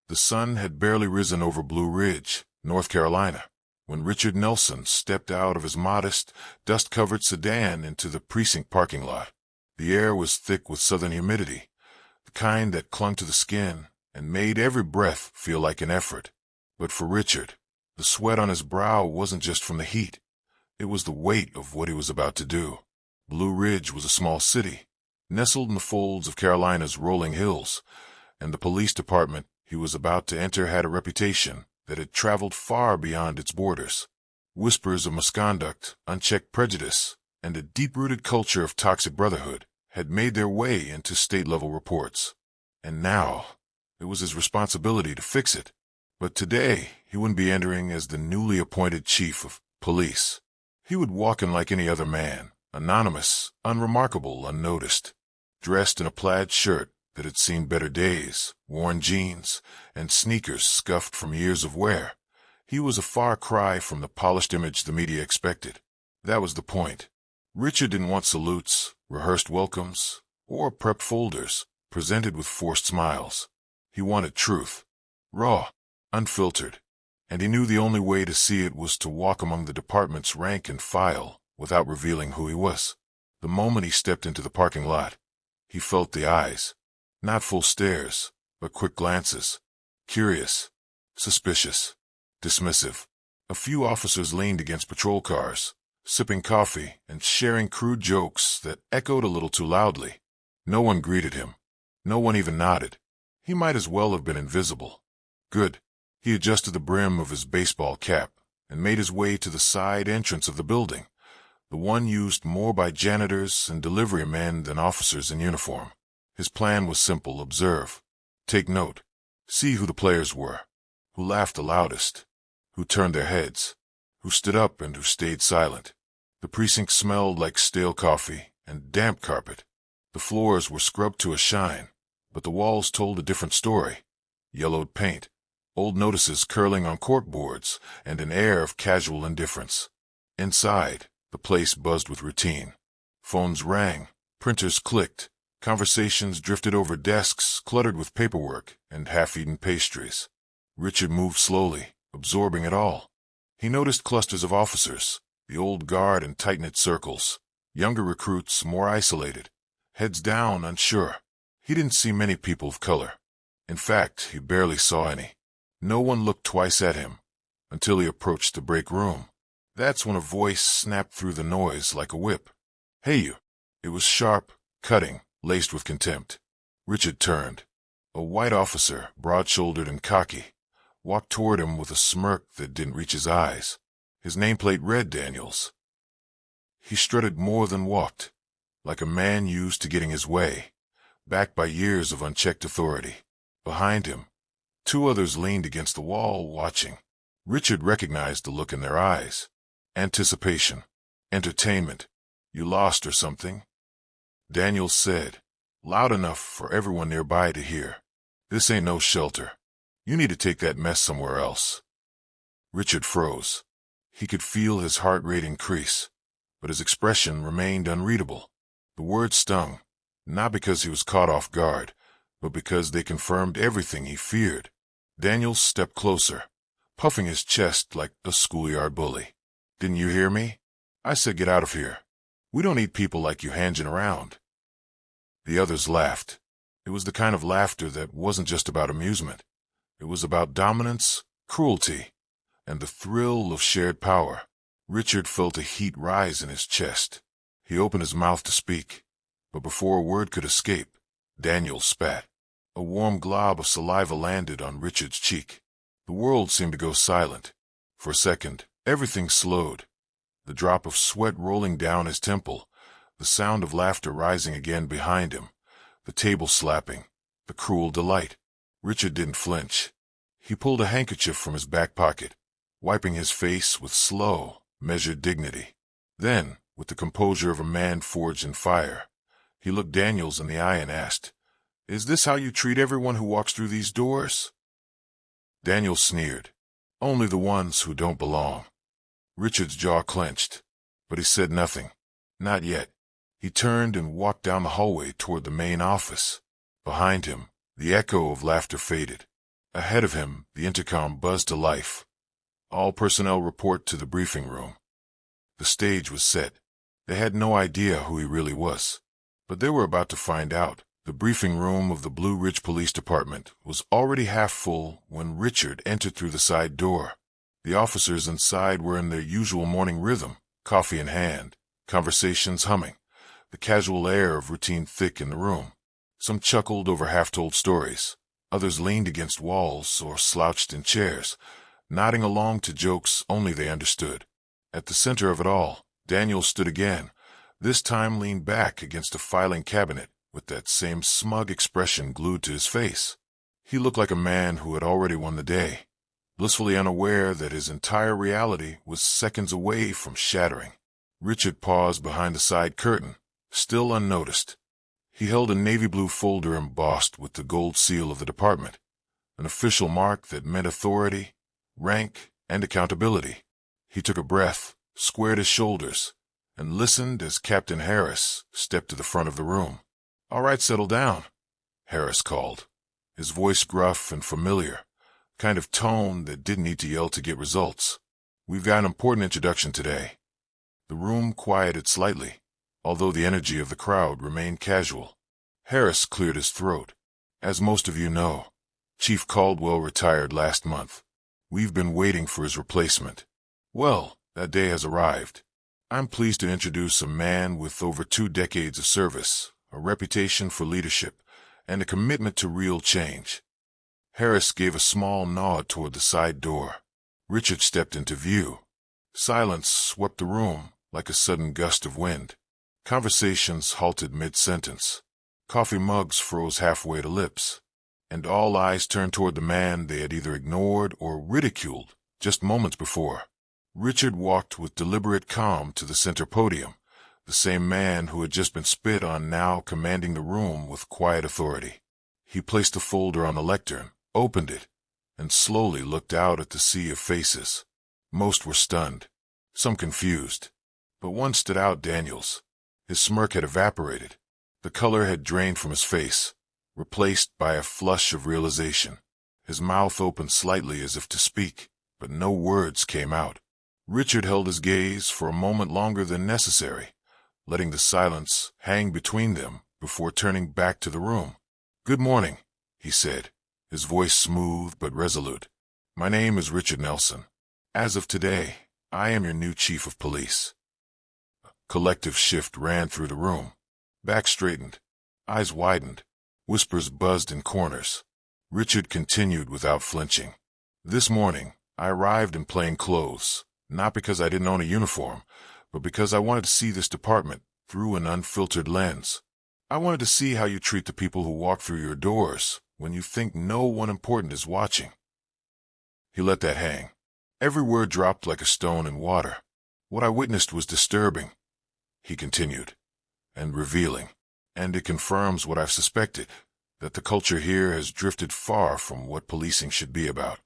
The sun had barely risen over Blue Ridge, North Carolina, when Richard Nelson stepped out of his modest, dust-covered sedan into the precinct parking lot. The air was thick with southern humidity, the kind that clung to the skin and made every breath feel like an effort. But for Richard, the sweat on his brow wasn't just from the heat. It was the weight of what he was about to do. Blue Ridge was a small city, nestled in the folds of Carolina's rolling hills, and the police department he was about to enter had a reputation that had traveled far beyond its borders. Whispers of misconduct, unchecked prejudice, and a deep-rooted culture of toxic brotherhood had made their way into state-level reports. And now, it was his responsibility to fix it. But today, he wouldn't be entering as the newly appointed chief of police. He would walk in like any other man, anonymous, unremarkable, unnoticed, dressed in a plaid shirt that had seen better days, worn jeans, and sneakers scuffed from years of wear. He was a far cry from the polished image the media expected. That was the point. Richard didn't want salutes, rehearsed welcomes, or prepped folders presented with forced smiles. He wanted truth, raw, unfiltered, and he knew the only way to see it was to walk among the department's rank and file without revealing who he was. The moment he stepped into the parking lot, he felt the eyes. Not full stares, but quick glances. Curious, suspicious, dismissive. A few officers leaned against patrol cars, sipping coffee and sharing crude jokes that echoed a little too loudly. No one greeted him. No one even nodded. He might as well have been invisible. Good. He adjusted the brim of his baseball cap and made his way to the side entrance of the building, the one used more by janitors and delivery men than officers in uniform. His plan was simple: observe, take note, see who the players were, who laughed the loudest, who turned their heads, who stood up and who stayed silent. The precinct smelled like stale coffee and damp carpet. The floors were scrubbed to a shine, but the walls told a different story. Yellowed paint, old notices curling on corkboards, and an air of casual indifference. Inside, the place buzzed with routine. Phones rang, printers clicked, conversations drifted over desks cluttered with paperwork and half-eaten pastries. Richard moved slowly, absorbing it all. He noticed clusters of officers, the old guard in tight-knit circles, younger recruits more isolated, heads down, unsure. He didn't see many people of color. In fact, he barely saw any. No one looked twice at him, until he approached the break room. That's when a voice snapped through the noise like a whip. "Hey, you." It was sharp, cutting, laced with contempt. Richard turned. A white officer, broad-shouldered and cocky, walked toward him with a smirk that didn't reach his eyes. His nameplate read Daniels. He strutted more than walked, like a man used to getting his way, backed by years of unchecked authority. Behind him, two others leaned against the wall, watching. Richard recognized the look in their eyes. Anticipation. Entertainment. "You lost or something?" Daniels said, loud enough for everyone nearby to hear. "This ain't no shelter. You need to take that mess somewhere else." Richard froze. He could feel his heart rate increase, but his expression remained unreadable. The words stung, not because he was caught off guard, but because they confirmed everything he feared. Daniels stepped closer, puffing his chest like a schoolyard bully. "Didn't you hear me? I said get out of here. We don't need people like you hanging around." The others laughed. It was the kind of laughter that wasn't just about amusement. It was about dominance, cruelty, and the thrill of shared power. Richard felt a heat rise in his chest. He opened his mouth to speak, but before a word could escape, Daniels spat. A warm glob of saliva landed on Richard's cheek. The world seemed to go silent. For a second, everything slowed. The drop of sweat rolling down his temple, the sound of laughter rising again behind him, the table slapping, the cruel delight. Richard didn't flinch. He pulled a handkerchief from his back pocket, wiping his face with slow, measured dignity. Then, with the composure of a man forged in fire, he looked Daniels in the eye and asked, "Is this how you treat everyone who walks through these doors?" Daniels sneered. "Only the ones who don't belong." Richard's jaw clenched, but he said nothing. Not yet. He turned and walked down the hallway toward the main office. Behind him, the echo of laughter faded. Ahead of him, the intercom buzzed to life. All personnel report to the briefing room. The stage was set. They had no idea who he really was, but they were about to find out. The briefing room of the Blue Ridge Police Department was already half full when Richard entered through the side door. The officers inside were in their usual morning rhythm, coffee in hand, conversations humming, the casual air of routine thick in the room. Some chuckled over half-told stories. Others leaned against walls or slouched in chairs, nodding along to jokes only they understood. At the center of it all, Daniel stood again, this time leaned back against a filing cabinet with that same smug expression glued to his face. He looked like a man who had already won the day, blissfully unaware that his entire reality was seconds away from shattering. Richard paused behind the side curtain, still unnoticed. He held a navy blue folder embossed with the gold seal of the department, an official mark that meant authority, rank, and accountability. He took a breath, squared his shoulders, and listened as Captain Harris stepped to the front of the room. "All right, settle down," Harris called, his voice gruff and familiar, kind of tone that didn't need to yell to get results. "We've got an important introduction today." The room quieted slightly, although the energy of the crowd remained casual. Harris cleared his throat. "As most of you know, Chief Caldwell retired last month. We've been waiting for his replacement. Well, that day has arrived. I'm pleased to introduce a man with over 2 decades of service, a reputation for leadership, and a commitment to real change." Harris gave a small nod toward the side door. Richard stepped into view. Silence swept the room like a sudden gust of wind. Conversations halted mid-sentence. Coffee mugs froze halfway to lips, and all eyes turned toward the man they had either ignored or ridiculed just moments before. Richard walked with deliberate calm to the center podium, the same man who had just been spit on now commanding the room with quiet authority. He placed the folder on the lectern, opened it, and slowly looked out at the sea of faces. Most were stunned, some confused, but one stood out: Daniel's. His smirk had evaporated. The color had drained from his face, replaced by a flush of realization. His mouth opened slightly as if to speak, but no words came out. Richard held his gaze for a moment longer than necessary, letting the silence hang between them before turning back to the room. "Good morning," he said, his voice smooth but resolute. "My name is Richard Nelson. As of today, I am your new chief of police." A collective shift ran through the room. Backs straightened, eyes widened, whispers buzzed in corners. Richard continued without flinching. "This morning, I arrived in plain clothes, not because I didn't own a uniform, but because I wanted to see this department through an unfiltered lens. I wanted to see how you treat the people who walk through your doors when you think no one important is watching." He let that hang. Every word dropped like a stone in water. "What I witnessed was disturbing," he continued, "and revealing. And it confirms what I've suspected, that the culture here has drifted far from what policing should be about."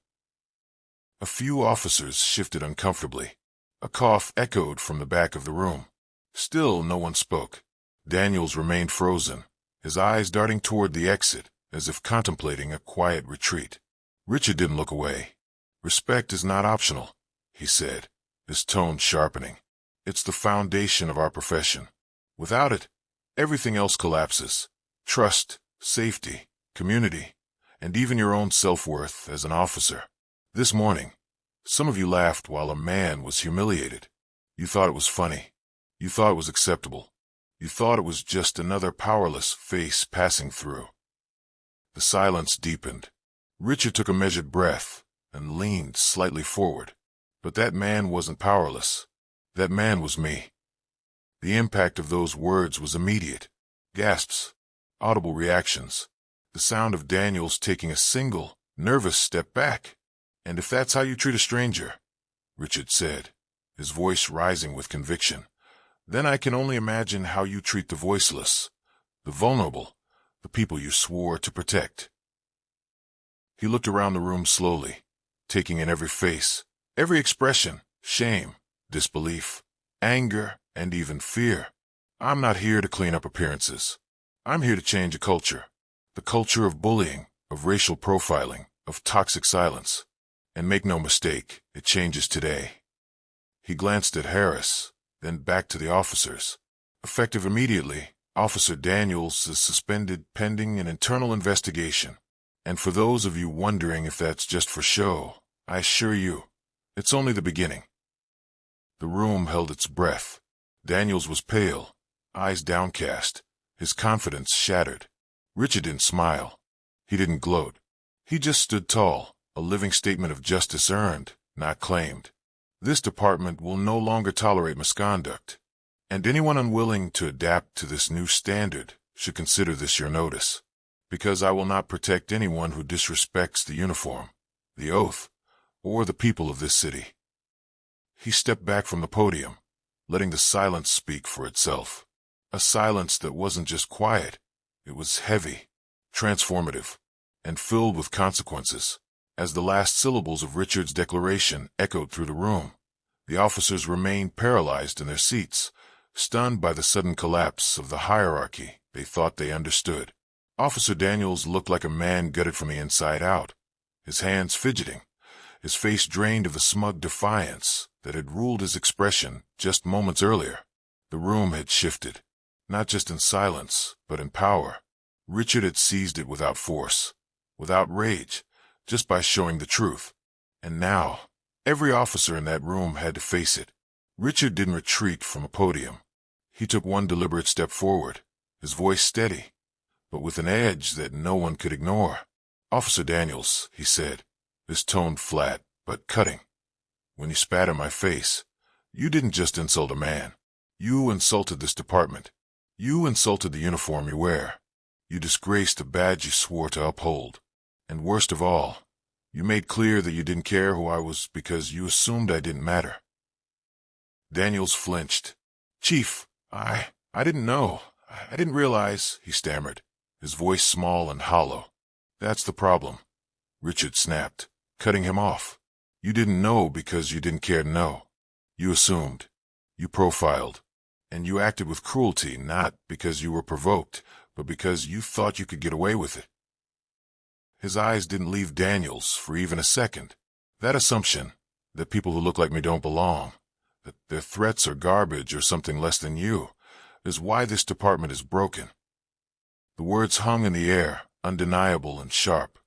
A few officers shifted uncomfortably. A cough echoed from the back of the room. Still no one spoke. Daniels remained frozen, his eyes darting toward the exit as if contemplating a quiet retreat. Richard didn't look away. "Respect is not optional," he said, his tone sharpening. "It's the foundation of our profession. Without it, everything else collapses. Trust, safety, community, and even your own self-worth as an officer. This morning, some of you laughed while a man was humiliated. You thought it was funny. You thought it was acceptable. You thought it was just another powerless face passing through." The silence deepened. Richard took a measured breath and leaned slightly forward. But that man wasn't powerless. That man was me. The impact of those words was immediate. Gasps, audible reactions, the sound of Daniels taking a single, nervous step back. "And if that's how you treat a stranger," Richard said, his voice rising with conviction, "then I can only imagine how you treat the voiceless, the vulnerable, the people you swore to protect." He looked around the room slowly, taking in every face, every expression: shame, disbelief, anger, and even fear. "I'm not here to clean up appearances. I'm here to change a culture. The culture of bullying, of racial profiling, of toxic silence. And make no mistake, it changes today. He glanced at Harris, then back to the officers. Effective immediately, Officer Daniels is suspended pending an internal investigation. And for those of you wondering if that's just for show, I assure you, it's only the beginning. The room held its breath. Daniels was pale, eyes downcast, his confidence shattered. Richard didn't smile. He didn't gloat. He just stood tall, a living statement of justice earned, not claimed. This department will no longer tolerate misconduct, and anyone unwilling to adapt to this new standard should consider this your notice, because I will not protect anyone who disrespects the uniform, the oath, or the people of this city. He stepped back from the podium, letting the silence speak for itself. A silence that wasn't just quiet, it was heavy, transformative, and filled with consequences. As the last syllables of Richard's declaration echoed through the room, the officers remained paralyzed in their seats, stunned by the sudden collapse of the hierarchy they thought they understood. Officer Daniels looked like a man gutted from the inside out, his hands fidgeting, his face drained of the smug defiance that had ruled his expression just moments earlier. The room had shifted, not just in silence, but in power. Richard had seized it without force, without rage, just by showing the truth. And now, every officer in that room had to face it. Richard didn't retreat from a podium. He took one deliberate step forward, his voice steady, but with an edge that no one could ignore. "Officer Daniels," he said, his tone flat but cutting. "When you spat in my face, you didn't just insult a man. You insulted this department. You insulted the uniform you wear. You disgraced the badge you swore to uphold. And worst of all, you made clear that you didn't care who I was because you assumed I didn't matter." Daniels flinched. "Chief, I didn't know. I didn't realize," he stammered, his voice small and hollow. "That's the problem," Richard snapped, cutting him off. "You didn't know because you didn't care to know. You assumed. You profiled. And you acted with cruelty not because you were provoked, but because you thought you could get away with it." His eyes didn't leave Daniels for even a second. That assumption, that people who look like me don't belong, that their threats are garbage or something less than you, is why this department is broken. The words hung in the air, undeniable and sharp.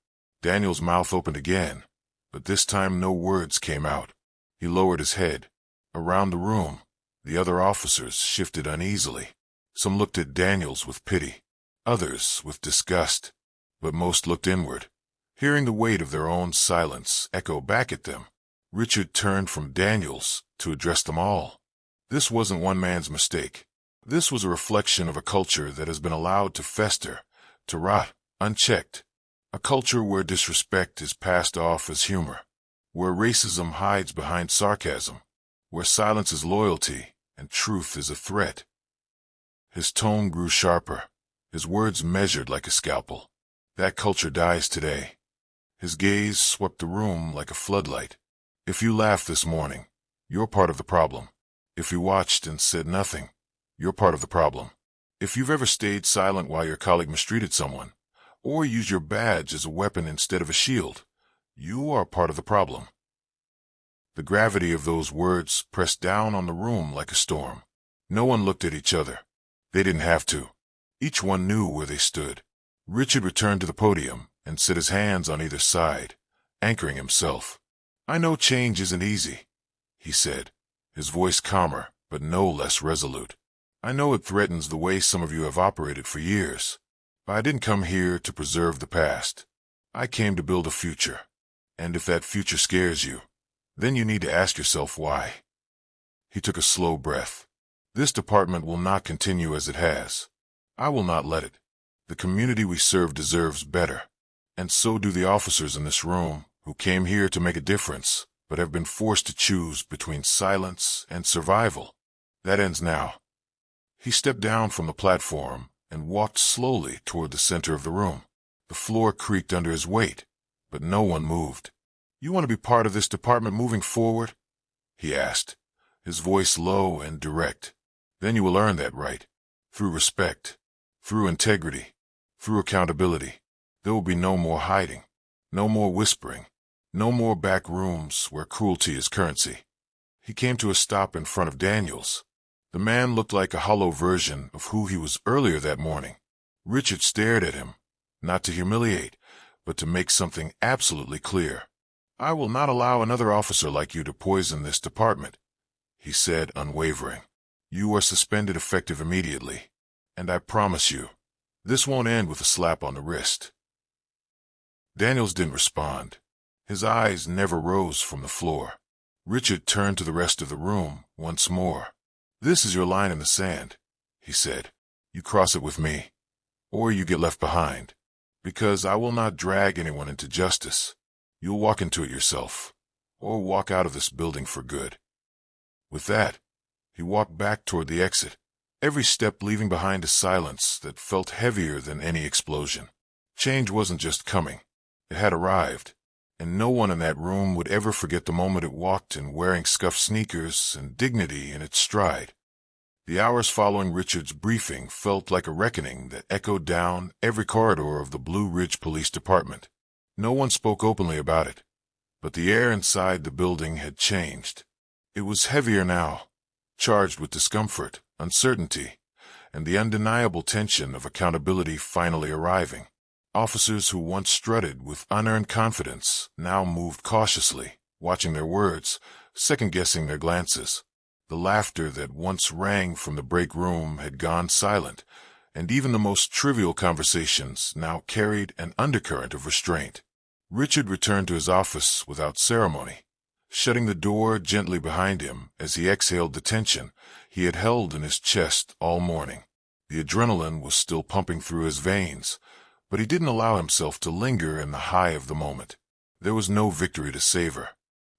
Daniels' mouth opened again, but this time no words came out. He lowered his head. Around the room, the other officers shifted uneasily. Some looked at Daniels with pity, others with disgust, but most looked inward, hearing the weight of their own silence echo back at them. Richard turned from Daniels to address them all. This wasn't one man's mistake. This was a reflection of a culture that has been allowed to fester, to rot, unchecked. A culture where disrespect is passed off as humor, where racism hides behind sarcasm, where silence is loyalty and truth is a threat. His tone grew sharper, his words measured like a scalpel. That culture dies today. His gaze swept the room like a floodlight. If you laughed this morning, you're part of the problem. If you watched and said nothing, you're part of the problem. If you've ever stayed silent while your colleague mistreated someone, or used your badge as a weapon instead of a shield, you are part of the problem. The gravity of those words pressed down on the room like a storm. No one looked at each other. They didn't have to. Each one knew where they stood. Richard returned to the podium and set his hands on either side, anchoring himself. "I know change isn't easy," he said, his voice calmer but no less resolute. "I know it threatens the way some of you have operated for years, but I didn't come here to preserve the past. I came to build a future, and if that future scares you, then you need to ask yourself why." He took a slow breath. "This department will not continue as it has. I will not let it. The community we serve deserves better, and so do the officers in this room who came here to make a difference, but have been forced to choose between silence and survival. That ends now." He stepped down from the platform and walked slowly toward the center of the room. The floor creaked under his weight, but no one moved. "You want to be part of this department moving forward?" he asked, his voice low and direct. "Then you will earn that right, through respect, through integrity, through accountability. There will be no more hiding, No more whispering. No more back rooms where cruelty is currency. He came to a stop in front of Daniel's. The man looked like a hollow version of who he was earlier that morning. Richard stared at him, not to humiliate, but to make something absolutely clear. "I will not allow another officer like you to poison this department," he said, unwavering. "You are suspended effective immediately, and I promise you, this won't end with a slap on the wrist." Daniels didn't respond. His eyes never rose from the floor. Richard turned to the rest of the room once more. "This is your line in the sand," he said. "You cross it with me, or you get left behind, because I will not drag anyone into justice. You'll walk into it yourself, or walk out of this building for good." With that, he walked back toward the exit, every step leaving behind a silence that felt heavier than any explosion. Change wasn't just coming. It had arrived, and no one in that room would ever forget the moment it walked in wearing scuffed sneakers and dignity in its stride. The hours following Richard's briefing felt like a reckoning that echoed down every corridor of the Blue Ridge Police Department. No one spoke openly about it, but the air inside the building had changed. It was heavier now, charged with discomfort, uncertainty, and the undeniable tension of accountability finally arriving. Officers who once strutted with unearned confidence now moved cautiously, watching their words, second-guessing their glances. The laughter that once rang from the break room had gone silent, and even the most trivial conversations now carried an undercurrent of restraint. Richard returned to his office without ceremony, shutting the door gently behind him as he exhaled the tension he had held in his chest all morning. The adrenaline was still pumping through his veins, but he didn't allow himself to linger in the high of the moment. There was no victory to savor.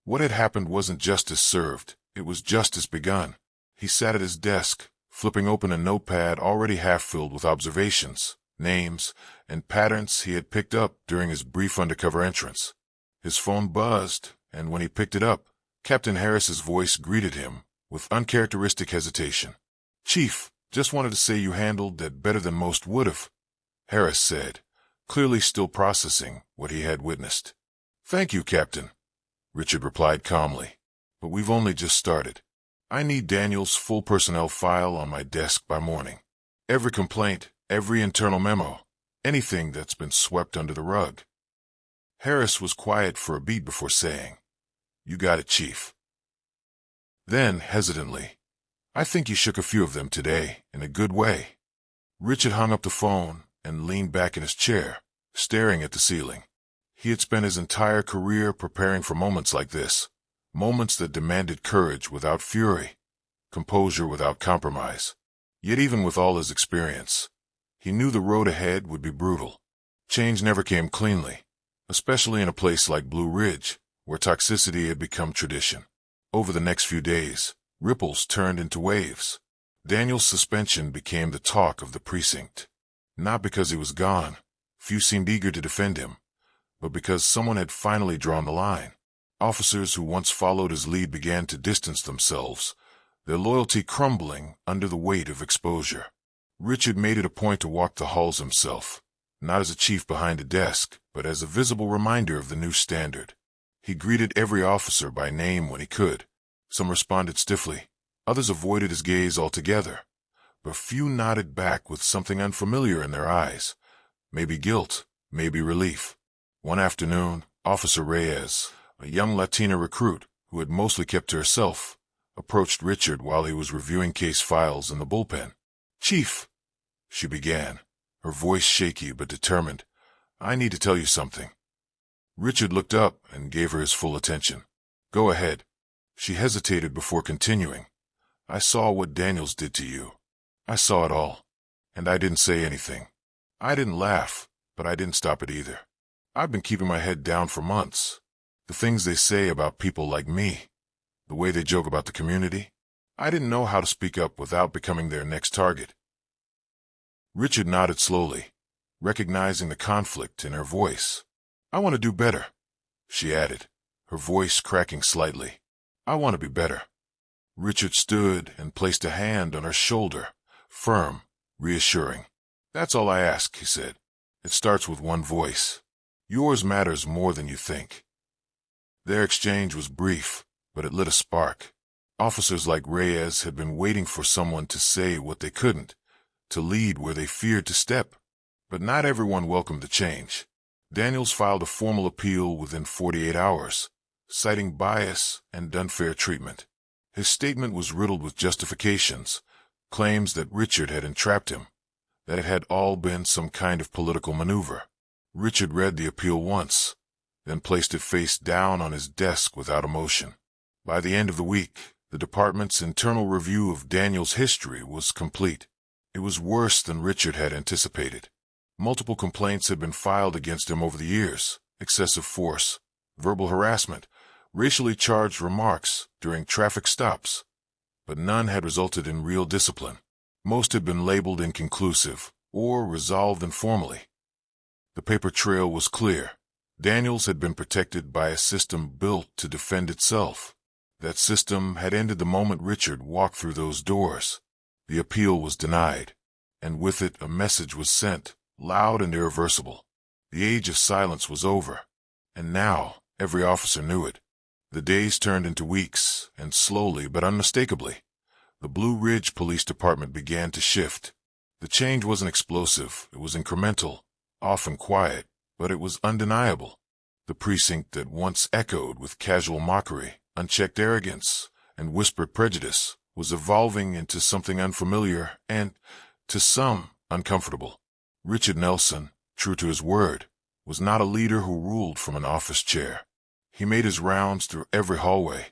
What had happened wasn't justice served, it was justice begun. He sat at his desk, flipping open a notepad already half-filled with observations, names, and patterns he had picked up during his brief undercover entrance. His phone buzzed, and when he picked it up, Captain Harris's voice greeted him with uncharacteristic hesitation. "Chief, just wanted to say you handled that better than most would have," Harris said, clearly still processing what he had witnessed. "Thank you, Captain," Richard replied calmly, "but we've only just started. I need Daniel's full personnel file on my desk by morning. Every complaint, every internal memo, anything that's been swept under the rug." Harris was quiet for a beat before saying, "You got it, Chief." Then, hesitantly, "I think you shook a few of them today, in a good way." Richard hung up the phone and leaned back in his chair, staring at the ceiling. He had spent his entire career preparing for moments like this, moments that demanded courage without fury, composure without compromise. Yet even with all his experience, he knew the road ahead would be brutal. Change never came cleanly, especially in a place like Blue Ridge, where toxicity had become tradition. Over the next few days, ripples turned into waves. Daniel's suspension became the talk of the precinct. Not because he was gone, few seemed eager to defend him, but because someone had finally drawn the line. Officers who once followed his lead began to distance themselves, their loyalty crumbling under the weight of exposure. Richard made it a point to walk the halls himself, not as a chief behind a desk, but as a visible reminder of the new standard. He greeted every officer by name when he could. Some responded stiffly, others avoided his gaze altogether, but few nodded back with something unfamiliar in their eyes. Maybe guilt, maybe relief. One afternoon, Officer Reyes, a young Latina recruit who had mostly kept to herself, approached Richard while he was reviewing case files in the bullpen. "Chief," she began, her voice shaky but determined, "I need to tell you something." Richard looked up and gave her his full attention. "Go ahead." She hesitated before continuing. "I saw what Daniels did to you. I saw it all, and I didn't say anything. I didn't laugh, but I didn't stop it either. I've been keeping my head down for months. The things they say about people like me, the way they joke about the community, I didn't know how to speak up without becoming their next target." Richard nodded slowly, recognizing the conflict in her voice. "I want to do better," she added, her voice cracking slightly. "I want to be better." Richard stood and placed a hand on her shoulder, firm, reassuring. "That's all I ask," he said. "It starts with one voice. Yours matters more than you think. Their exchange was brief, but it lit a spark. Officers like Reyes had been waiting for someone to say what they couldn't, to lead where they feared to step. But not everyone welcomed the change. Daniels filed a formal appeal within 48 hours, citing bias and unfair treatment. His statement was riddled with justifications, claims that Richard had entrapped him, that it had all been some kind of political maneuver. Richard read the appeal once, then placed it face down on his desk without emotion. By the end of the week, the department's internal review of Daniel's history was complete. It was worse than Richard had anticipated. Multiple complaints had been filed against him over the years: excessive force, verbal harassment, racially charged remarks during traffic stops. But none had resulted in real discipline. Most had been labeled inconclusive or resolved informally. The paper trail was clear. Daniels had been protected by a system built to defend itself. That system had ended the moment Richard walked through those doors. The appeal was denied, and with it a message was sent, loud and irreversible. The age of silence was over, and now every officer knew it. The days turned into weeks, and slowly but unmistakably, the Blue Ridge Police Department began to shift. The change wasn't explosive, it was incremental, often quiet, but it was undeniable. The precinct that once echoed with casual mockery, unchecked arrogance, and whispered prejudice was evolving into something unfamiliar and, to some, uncomfortable. Richard Nelson, true to his word, was not a leader who ruled from an office chair. He made his rounds through every hallway,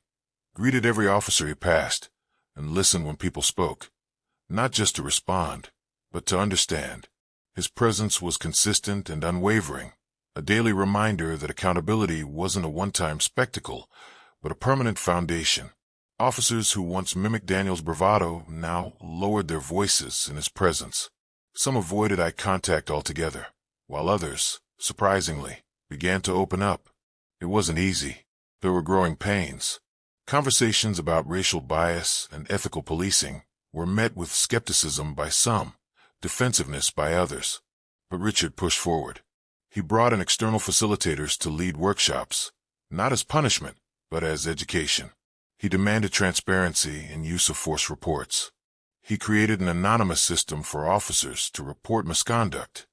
greeted every officer he passed, and listened when people spoke, not just to respond, but to understand. His presence was consistent and unwavering, a daily reminder that accountability wasn't a one-time spectacle, but a permanent foundation. Officers who once mimicked Daniel's bravado now lowered their voices in his presence. Some avoided eye contact altogether, while others, surprisingly, began to open up. It wasn't easy. There were growing pains. Conversations about racial bias and ethical policing were met with skepticism by some, defensiveness by others. But Richard pushed forward. He brought in external facilitators to lead workshops, not as punishment, but as education. He demanded transparency in use of force reports. He created an anonymous system for officers to report misconduct.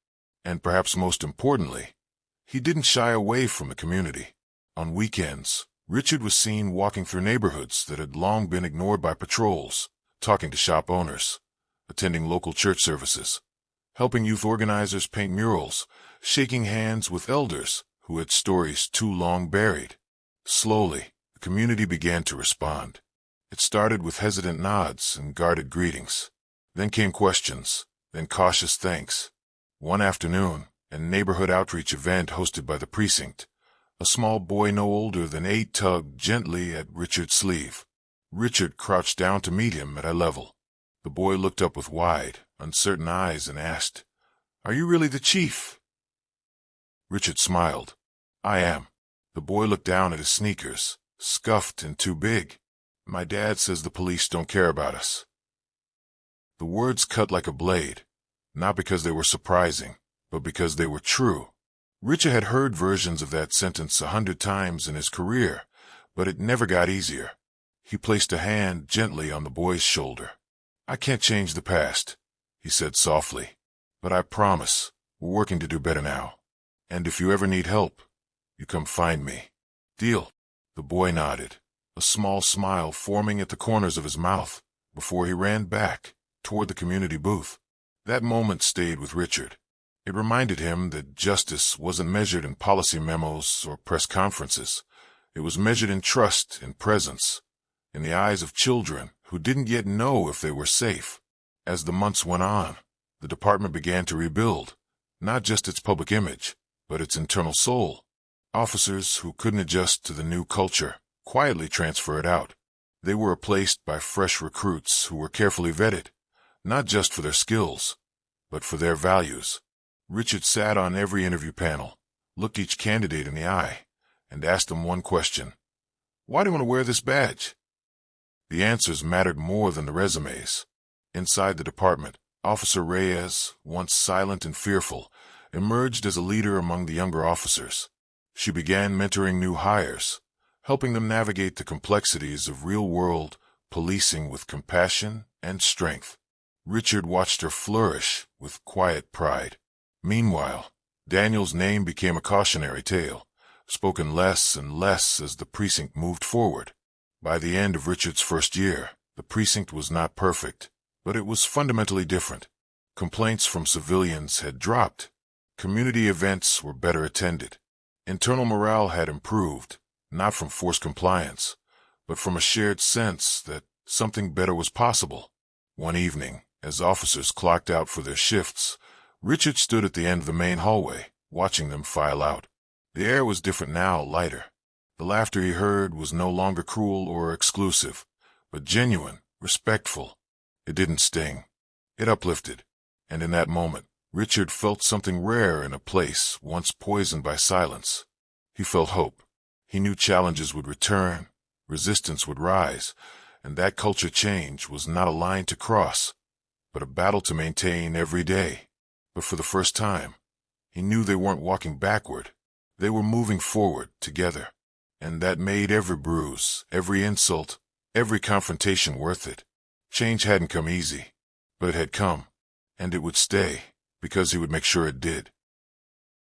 And perhaps most importantly, he didn't shy away from the community. On weekends, Richard was seen walking through neighborhoods that had long been ignored by patrols, talking to shop owners, attending local church services, helping youth organizers paint murals, shaking hands with elders who had stories too long buried. Slowly, the community began to respond. It started with hesitant nods and guarded greetings. Then came questions, then cautious thanks. One afternoon, a neighborhood outreach event hosted by the precinct, a small boy no older than 8 tugged gently at Richard's sleeve. Richard crouched down to meet him at eye level. The boy looked up with wide, uncertain eyes and asked, "Are you really the chief?" Richard smiled. "I am." The boy looked down at his sneakers, scuffed and too big. "My dad says the police don't care about us." The words cut like a blade, not because they were surprising, but because they were true. Richard had heard versions of that sentence 100 times in his career, but it never got easier. He placed a hand gently on the boy's shoulder. "I can't change the past," he said softly, "but I promise we're working to do better now. And if you ever need help, you come find me. Deal?" The boy nodded, a small smile forming at the corners of his mouth, before he ran back toward the community booth. That moment stayed with Richard. It reminded him that justice wasn't measured in policy memos or press conferences. It was measured in trust, in presence, in the eyes of children who didn't yet know if they were safe. As the months went on, the department began to rebuild, not just its public image, but its internal soul. Officers who couldn't adjust to the new culture quietly transferred out. They were replaced by fresh recruits who were carefully vetted, not just for their skills, but for their values. Richard sat on every interview panel, looked each candidate in the eye, and asked them one question: "Why do you want to wear this badge?" The answers mattered more than the resumes. Inside the department, Officer Reyes, once silent and fearful, emerged as a leader among the younger officers. She began mentoring new hires, helping them navigate the complexities of real-world policing with compassion and strength. Richard watched her flourish with quiet pride. Meanwhile, Daniel's name became a cautionary tale, spoken less and less as the precinct moved forward. By the end of Richard's first year, the precinct was not perfect, but it was fundamentally different. Complaints from civilians had dropped. Community events were better attended. Internal morale had improved, not from forced compliance, but from a shared sense that something better was possible. One evening, as officers clocked out for their shifts, Richard stood at the end of the main hallway, watching them file out. The air was different now, lighter. The laughter he heard was no longer cruel or exclusive, but genuine, respectful. It didn't sting. It uplifted. And in that moment, Richard felt something rare in a place once poisoned by silence. He felt hope. He knew challenges would return, resistance would rise, and that culture change was not a line to cross, but a battle to maintain every day. But for the first time, he knew they weren't walking backward. They were moving forward together. And that made every bruise, every insult, every confrontation worth it. Change hadn't come easy, but it had come, and it would stay, because he would make sure it did.